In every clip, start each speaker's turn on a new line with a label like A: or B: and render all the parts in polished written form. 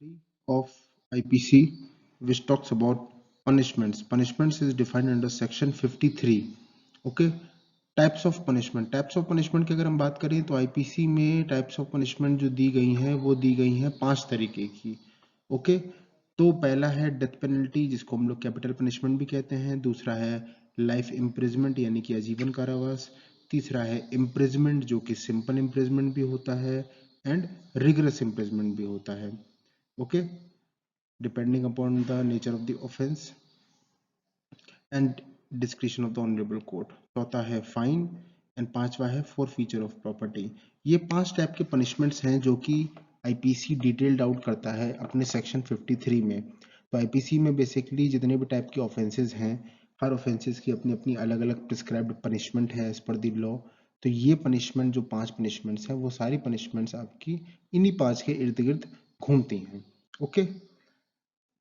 A: 3 of IPC, which talks about punishments. Punishments is defined under section 53. Okay. Types of punishment की अगर हम बात करें तो आईपीसी में टाइप्स ऑफ पनिशमेंट जो दी गई हैं वो दी गई हैं 5 तरीके की। ओके, तो पहला है डेथ पेनल्टी, जिसको हम लोग कैपिटल पनिशमेंट भी कहते हैं। दूसरा है लाइफ इम्प्रिजमेंट यानी कि आजीवन कारावास। तीसरा है इम्प्रिजमेंट, जो कि सिंपल इम्प्रिजमेंट भी होता है एंड रिगरस इम्प्रिजमेंट भी होता है। Okay, depending upon the nature of the offence and discretion of the honourable court. चौथा है फाइन एंड पांचवा है फॉरफीचर ऑफ प्रॉपर्टी। ये 5 टाइप के पनिशमेंट्स हैं जो कि आईपीसी डिटेल्ड आउट करता है अपने सेक्शन 53 में। तो आईपीसी में बेसिकली जितने भी टाइप के ऑफेंसेस हैं, हर ऑफेंसेस की अपनी अपनी अलग अलग प्रिस्क्राइब्ड पनिशमेंट है एज पर द लॉ। तो ये पनिशमेंट जो 5 पनिशमेंट्स हैं वो सारी पनिशमेंट्स आपकी इन्हीं 5 के इर्द गिर्द घूमती हैं। ओके,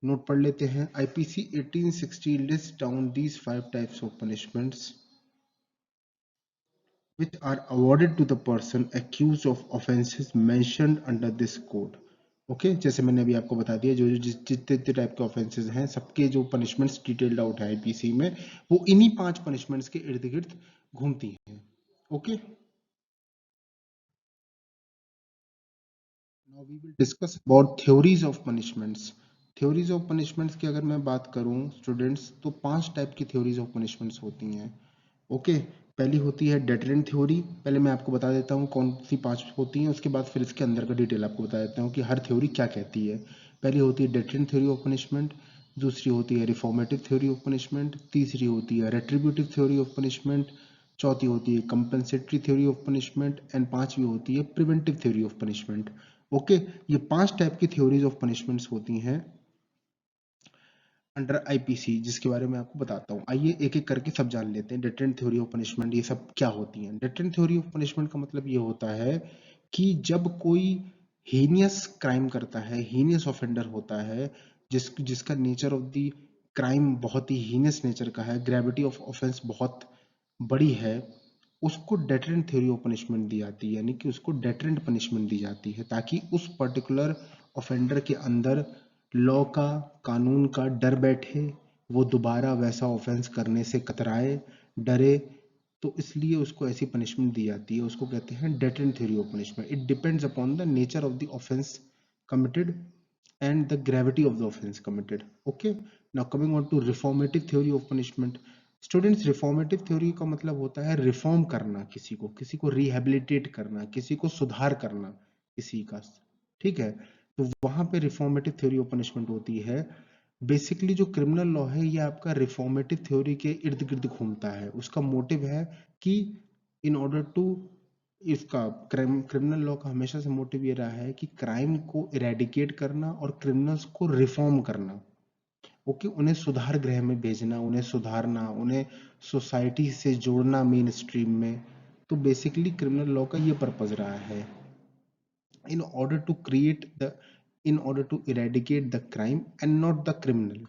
A: नोट पढ़ लेते हैं। IPC 1860 lists down these 5 types of punishments which are awarded to the person accused of offenses mentioned under this code. Okay, जैसे मैंने अभी आपको बता दिया, जो जितने टाइप के ऑफेंसेस हैं सबके जो पनिशमेंट्स डिटेल्ड आउट है आईपीसी में, वो इन्हीं 5 पनिशमेंट्स के इर्द गिर्द घूमती हैं। Okay, now we will discuss about theories of punishments. Theories of punishments की अगर मैं बात करूं स्टूडेंट्स, तो 5 टाइप की थ्योरीज ऑफ पनिशमेंट्स होती हैं। ओके, पहली होती है डेटरेंट थ्योरी। पहले मैं आपको बता देता हूँ कौन सी 5 होती हैं, उसके बाद फिर इसके अंदर का डिटेल आपको बता देता हूँ कि हर थ्योरी क्या कहती है। पहली होती है डेटरेंट थ्योरी ऑफ पनिशमेंट, दूसरी होती है रिफॉर्मेटिव थ्योरी ऑफ पनिशमेंट, तीसरी होती है रेट्रीब्यूटिव थ्योरी ऑफ पनिशमेंट, चौथी होती है compensatory theory of punishment and पांचवी होती है preventive theory of punishment. Okay, ये 5 टाइप की थ्योरीज ऑफ पनिशमेंट्स होती हैं अंडर आईपीसी, जिसके बारे में आपको बताता हूँ। आइए एक एक करके सब जान लेते हैं। डेटरेंट थ्योरी ऑफ पनिशमेंट ये सब क्या होती हैं। डेटरेंट थ्योरी ऑफ पनिशमेंट का मतलब ये होता है कि जब कोई हीनियस क्राइम करता है, हीनियस ऑफेंडर होता है, जिसका नेचर ऑफ द क्राइम बहुत ही हीनियस नेचर का है, ग्रेविटी ऑफ ऑफेंस बहुत बड़ी है, उसको डेटरेंट थ्योरी ऑफ पनिशमेंट दी जाती है, यानी कि उसको डेटरेंट पनिशमेंट दी जाती है ताकि उस पर्टिकुलर ऑफेंडर के अंदर लॉ का, कानून का डर बैठे, वो दोबारा वैसा ऑफेंस करने से कतराए, डरे। तो इसलिए उसको ऐसी पनिशमेंट दी जाती है, उसको कहते हैं deterrent theory of punishment. It depends upon the nature of the offence committed and the gravity of the offense committed. Okay, now coming on to reformative theory of punishment. Students, reformative theory का मतलब होता है reform करना, किसी को rehabilitate करना, किसी को सुधार करना किसी का। ठीक है, तो वहां पे रिफॉर्मेटिव थ्योरी ऑफ पनिशमेंट होती है। बेसिकली जो क्रिमिनल लॉ है ये आपका रिफॉर्मेटिव थ्योरी के इर्द गिर्द घूमता है। उसका मोटिव है कि इन ऑर्डर टू, इसका क्रिमिनल लॉ का हमेशा से मोटिव ये रहा है कि क्राइम को इरेडिकेट करना और क्रिमिनल्स को रिफॉर्म करना। ओके, उन्हें सुधार गृह में भेजना, उन्हें सुधारना, उन्हें सोसाइटी से जोड़ना मेन स्ट्रीम में। तो बेसिकली क्रिमिनल लॉ का ये पर्पज रहा है, in order to create the, in order to eradicate the crime and not the criminal.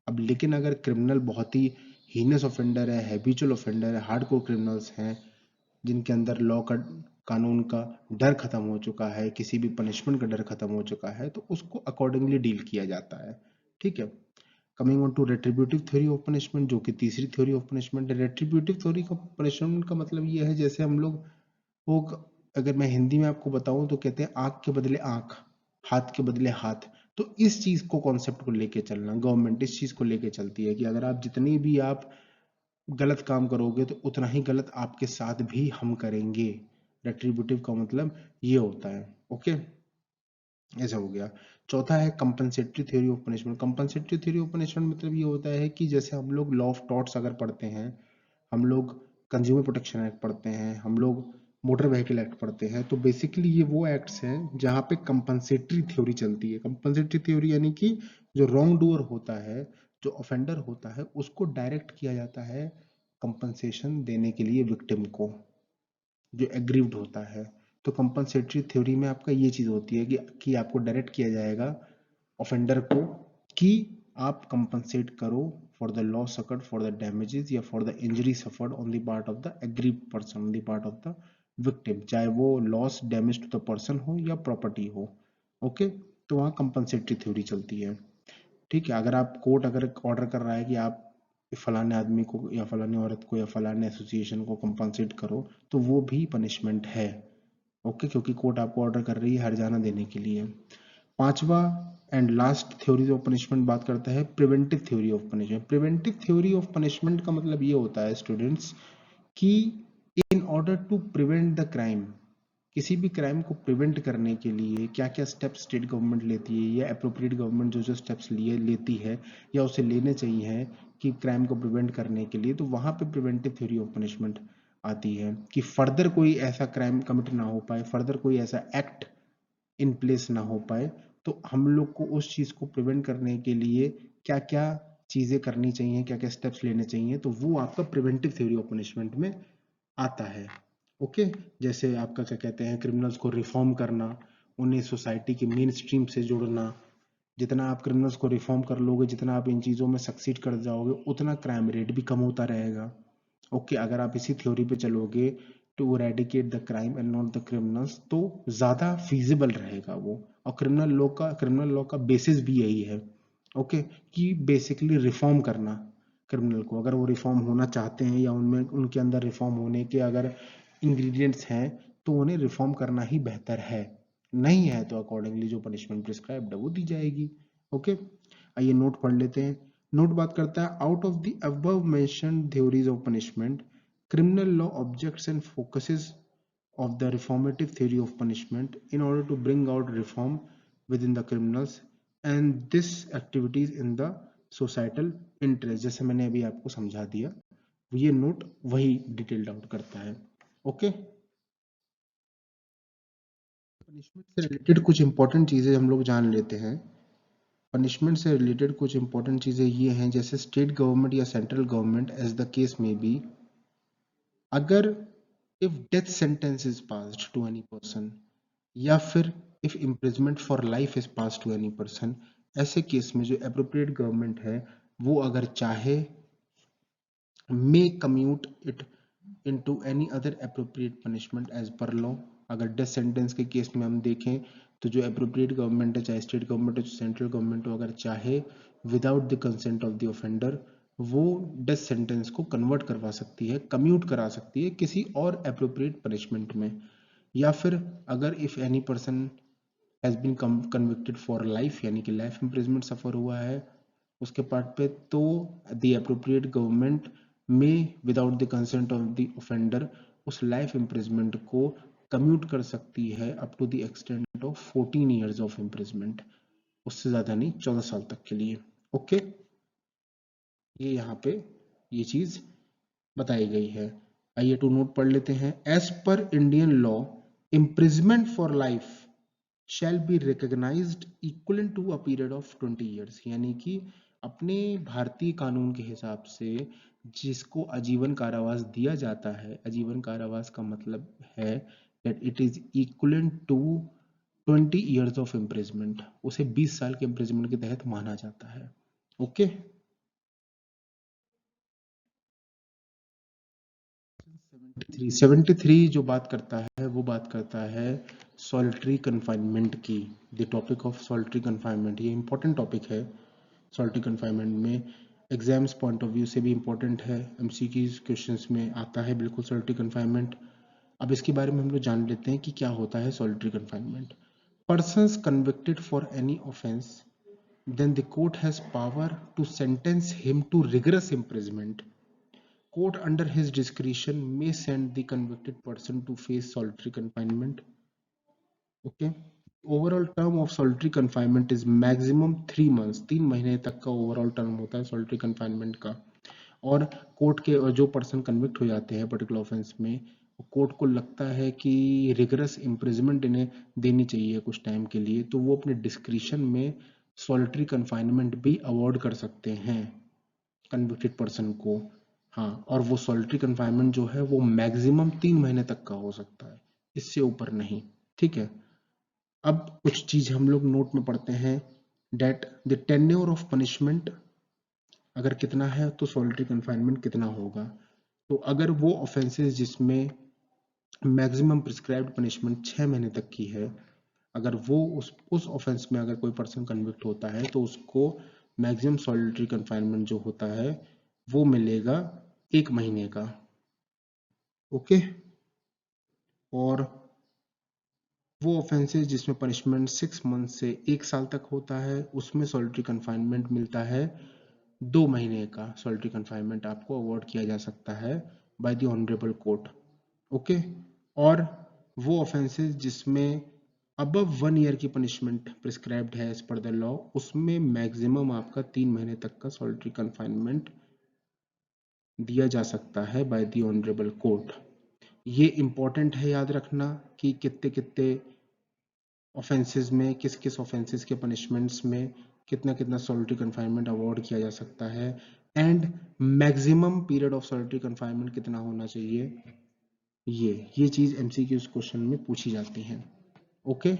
A: अब लेकिन अगर क्रिमिनल बहुत ही हीनस ऑफेंडर है, हैबिचुअल ऑफेंडर है, हार्डकोर क्रिमिनल्स हैं, जिनके अंदर लॉ का, कानून का डर खत्म हो चुका है, किसी भी पनिशमेंट का डर खत्म हो चुका है, तो उसको अकॉर्डिंगली डील किया जाता है। ठीक है, coming on to retributive theory of punishment, जो कि तीसरी थ्योरी ऑफ पनिशमेंट है। रेट्रीब्यूटिव थ्योरी का पनिशमेंट का मतलब ये है, जैसे हम लोग वो, अगर मैं हिंदी में आपको बताऊं तो कहते हैं आंख के बदले आंख, हाथ के बदले हाथ। तो इस चीज को, कॉन्सेप्ट को लेके चलना, गवर्नमेंट इस चीज को लेके चलती है कि अगर आप जितनी भी आप गलत काम करोगे तो उतना ही गलत आपके साथ भी हम करेंगे। रेट्रीब्यूटिव का मतलब ये होता है। ओके, ऐसा हो गया। चौथा है compensatory theory of punishment. Compensatory theory of punishment मतलब ये होता है कि जैसे हम लोग लॉ ऑफ टॉर्ट्स अगर पढ़ते हैं, हम लोग कंज्यूमर प्रोटेक्शन एक्ट पढ़ते हैं, हम लोग मोटर व्हीकल एक्ट पढ़ते हैं, तो बेसिकली ये वो एक्ट्स हैं जहाँ पे कंपनसेटरी थ्योरी चलती है। कंपनसेटरी थ्योरी यानी कि जो रॉन्ग डूअर होता है, जो ऑफेंडर होता है, उसको डायरेक्ट किया जाता है कंपनसेशन देने के लिए विक्टिम को, जो एग्रीव्ड होता है। तो कंपनसेटरी थ्योरी में आपका ये चीज होती है कि आपको डायरेक्ट किया जाएगा ऑफेंडर को कि आप कंपनसेट करो for the loss occurred, for the damages या for the injury suffered on the part of the aggrieved person, on the part of the victim, चाहे वो loss damage to the person हो या property हो। Okay, तो वहाँ compensatory theory चलती है। ठीक है, अगर आप कोर्ट अगर ऑर्डर कर रहा है कि आप फलाने आदमी को या फलाने औरत को या फलाने एसोसिएशन को कंपनसेट करो, तो वो भी पनिशमेंट है। ओके, क्योंकि कोर्ट आपको ऑर्डर कर रही है हर्जाना देने के लिए। पांचवा and last theory of punishment बात करता है preventive theory of punishment. Preventive theory of punishment का मतलब ये होता है स्टूडेंट्स कि in order to prevent the crime, किसी भी क्राइम को प्रिवेंट करने के लिए क्या क्या स्टेप्स स्टेट गवर्नमेंट लेती है या अप्रोप्रिएट गवर्नमेंट जो जो स्टेप्स लेती है या उसे लेने चाहिए कि क्राइम को प्रिवेंट करने के लिए, तो वहां पे प्रिवेंटिव थ्योरी ऑफ पनिशमेंट आती है कि फर्दर कोई ऐसा क्राइम कमिट ना हो पाए, फर्दर कोई ऐसा एक्ट इन प्लेस ना हो पाए, तो हम लोग को उस चीज को प्रिवेंट करने के लिए क्या क्या चीजें करनी चाहिए, क्या क्या स्टेप्स लेने चाहिए, तो वो आपका प्रिवेंटिव थ्योरी ऑफ पनिशमेंट में आता है। ओके, जैसे आपका क्या कहते हैं, क्रिमिनल्स को रिफॉर्म करना, उन्हें सोसाइटी की मेन स्ट्रीम से जोड़ना। जितना आप क्रिमिनल्स को रिफॉर्म कर लोगे, जितना आप इन चीज़ों में सक्सीड कर जाओगे, उतना क्राइम रेट भी कम होता रहेगा। ओके, अगर आप इसी थ्योरी पे चलोगे to eradicate the crime and not the criminals, तो ज़्यादा फीजिबल रहेगा वो। और क्रिमिनल लॉ का बेसिस भी यही है। ओके, कि बेसिकली रिफॉर्म करना क्रिमिनल को, अगर वो रिफॉर्म होना चाहते हैं या उनमें उनके अंदर रिफॉर्म होने के अगर इंग्रेडिएंट्स हैं, तो उन्हें रिफॉर्म करना ही बेहतर है। नहीं है तो अकॉर्डिंगली जो पनिशमेंट प्रिस्क्राइब्ड है वो दी जाएगी। ओके, आइए नोट पढ़ लेते हैं। नोट बात करता है out of the above mentioned theories of punishment, criminal law objects and focuses of the reformative theory of punishment in order to bring out reform within the criminals and this activities in the societal interest। जैसे मैंने अभी आपको समझा दिया, ये note वही detailed out करता है। ओके, पनिशमेंट से रिलेटेड कुछ इंपॉर्टेंट चीजें हम लोग जान लेते हैं। पनिशमेंट से रिलेटेड कुछ इंपॉर्टेंट चीजें ये हैं, जैसे स्टेट गवर्नमेंट या central government as the case may be, अगर if death sentence is passed to any person या फिर if imprisonment for life is pass to any person, ऐसे केस में जो अप्रोप्रिएट गवर्नमेंट है वो अगर चाहे may commute it into any other appropriate punishment as per law. अगर डेथ सेंटेंस के केस में हम देखें तो जो अप्रोप्रिएट गवर्नमेंट है, चाहे स्टेट गवर्नमेंट हो सेंट्रल गवर्नमेंट हो, अगर चाहे without the consent of the offender वो डेथ सेंटेंस को कन्वर्ट करवा सकती है, कम्यूट करा सकती है किसी और अप्रोप्रिएट पनिशमेंट में। या फिर अगर if any person has been convicted for life, यानी कि लाइफ इम्प्रिजमेंट सफर हुआ है उसके पार्ट पे, तो the appropriate government may without the consent of the offender उस लाइफ इम्प्रिजमेंट को कम्यूट कर सकती है up to the extent of 14 years of imprisonment, उससे ज्यादा नहीं, 14 साल तक के लिए। ओके, ये यहाँ पे ये चीज बताई गई है। आइए टू नोट पढ़ लेते हैं। As per Indian law, imprisonment for life shall be recognized equivalent to a period of 20 years। यानी कि अपने भारतीय कानून के हिसाब से जिसको आजीवन कारावास दिया जाता है, आजीवन कारावास का मतलब है that it is equivalent to 20 years of imprisonment, उसे 20 साल के imprisonment के तहत माना जाता है। ओके, 73 जो बात करता है वो बात करता है सॉलिटरी कन्फाइनमेंट की। The topic of solitary confinement, ये इंपॉर्टेंट टॉपिक है। सॉलिटरी कन्फाइनमेंट में एग्जाम्स पॉइंट ऑफ व्यू से भी इंपॉर्टेंट है, एमसीक्यूज क्वेश्चंस में आता है बिल्कुल सॉलिटरी कन्फाइनमेंट। अब इसके बारे में हम लोग जान लेते हैं कि क्या होता है solitary confinement. Persons convicted for any offence, then the court has power to sentence him to rigorous imprisonment. Court under his discretion may send the convicted person to face solitary confinement। Okay, overall term of solitary confinement is maximum 3 months। 3 महीने तक का overall term होता है solitary confinement का। और court के जो person convict हो जाते हैं पर्टिकुलर ऑफेंस में, कोर्ट को लगता है कि रिगरस इम्प्रिजमेंट इन्हें देनी चाहिए कुछ टाइम के लिए, तो वो अपने डिस्क्रिशन में सॉलिटरी कन्फाइनमेंट भी अवॉर्ड कर सकते हैं कन्विक्टेड पर्सन को। हाँ, और वो सॉलिटरी कन्फाइनमेंट जो है वो मैक्सिमम 3 महीने तक का हो सकता है, इससे ऊपर नहीं। ठीक है, अब कुछ चीज हम लोग नोट में पढ़ते हैं। That the tenure of punishment अगर कितना है तो सॉलिटरी कन्फाइनमेंट कितना होगा। तो अगर वो ऑफेंसेस जिसमें मैक्सिमम प्रिस्क्राइब्ड पनिशमेंट 6 महीने तक की है, अगर वो उस ऑफेंस में अगर कोई पर्सन कन्विक्ट होता है तो उसको मैक्सिमम सॉलिटरी कन्फाइनमेंट जो होता है वो मिलेगा 1 महीने का। ओके। और वो ऑफेंसेस जिसमें पनिशमेंट 6 मंथ से 1 साल तक होता है उसमें सॉलिटरी कन्फाइनमेंट मिलता है 2 महीने का। सॉलिटरी कन्फाइनमेंट आपको अवॉर्ड किया जा सकता है by the honourable court. Okay. और वो ऑफेंसेस जिसमें अबव 1 ईयर की पनिशमेंट प्रिस्क्राइब्ड है एज पर द लॉ उसमें मैक्सिमम आपका 3 महीने तक का सॉलिटरी कन्फाइनमेंट दिया जा सकता है बाय द ऑनरेबल कोर्ट। ये इंपॉर्टेंट है याद रखना कि कितने कितने ऑफेंसेस में किस किस ऑफेंसेस के पनिशमेंट्स में कितना कितना सॉलिटरी कन्फाइनमेंट अवॉर्ड किया जा सकता है and maximum period of solitary confinement कितना होना चाहिए। ये चीज एमसीक्यूज क्वेश्चन में पूछी जाती है। ओके।